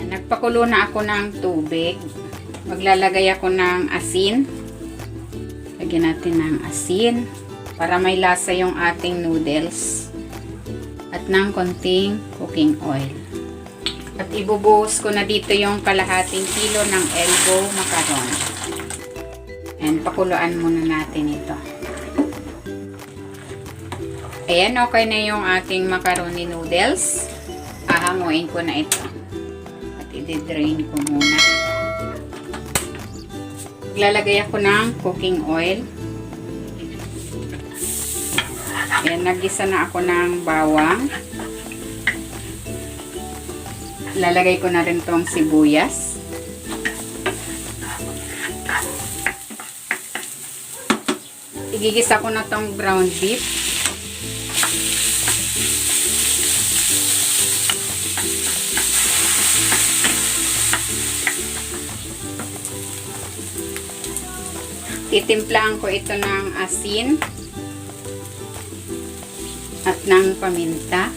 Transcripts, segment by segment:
Nagpakulo na ako ng tubig. Maglalagay ako ng asin. Lagyan natin ng asin para may lasa yung ating noodles. At ng konting cooking oil. At ibubuhos ko na dito yung kalahating kilo ng elbow macaron. And pakuluan muna natin ito. Ayan, okay na yung ating macaroni noodles. Ahanguin ko na ito. At i-drain ko muna. Maglalagay ako ng cooking oil. Ayan, nagisa na ako ng bawang. Lalagay ko na rin tong sibuyas. Igigisa ko na tong ground beef. Titimplahan ko ito ng asin at ng paminta.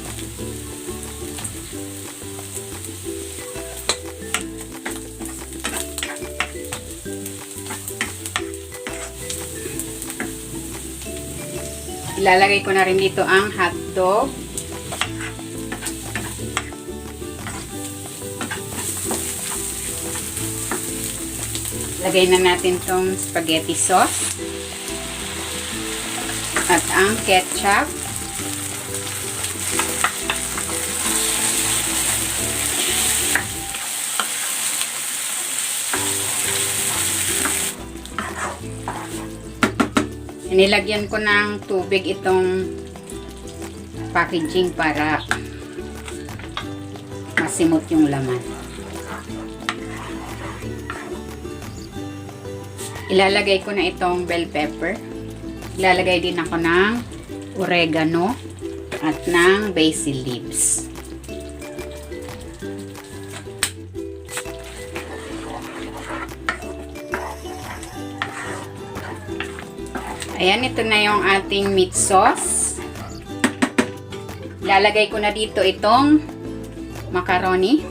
Ilalagay ko na rin dito ang hotdog. Lagay na natin tong spaghetti sauce. At ang ketchup. Nilagyan ko ng tubig itong packaging para masimot yung laman. Ilalagay ko na itong bell pepper. Ilalagay din ako ng oregano at ng basil leaves. Ayan, ito na yung ating meat sauce. Ilalagay ko na dito itong macaroni.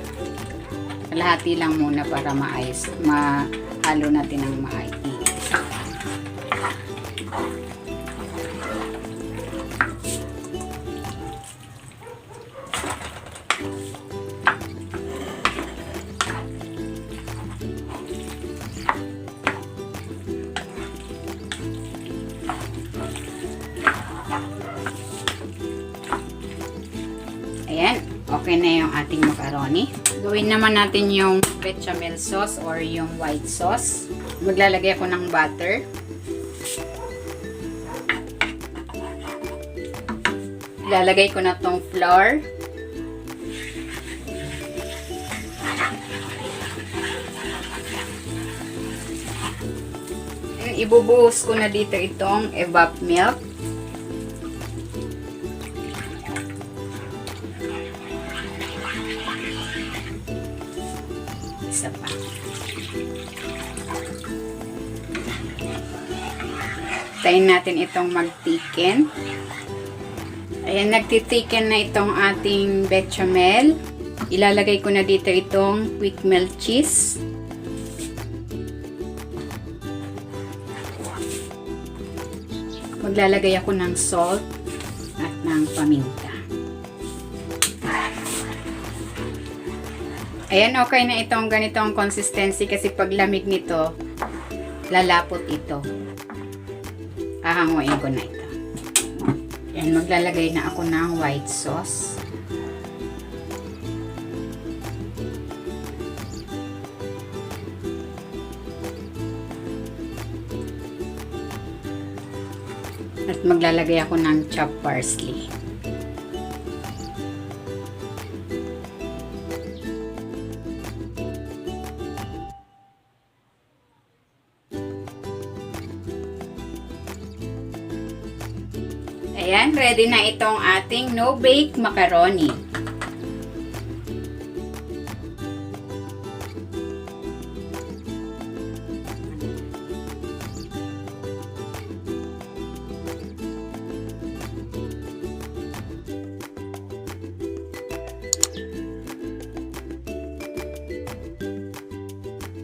Kalahati lang muna para maayos. Mahalo natin ng maayos. Ayan, okay na yung ating macaroni. Gawin naman natin yung bechamel sauce or yung white sauce. Maglalagay ako ng butter. Ilalagay ko na tong flour. Ibubuhos ko na dito itong evap milk. Isa pa. Tayin natin itong magtiken. Ayan, nagtitiken na itong ating bechamel. Ilalagay ko na dito itong quick melt cheese. Maglalagay ako ng salt at ng paminta. Ayan, okay na itong ganitong consistency kasi pag lamig nito, lalapot ito. Hahanguin ko na ito. Ayan, maglalagay na ako ng white sauce. At maglalagay ako ng chopped parsley. Ayan, ready na itong ating no-bake macaroni.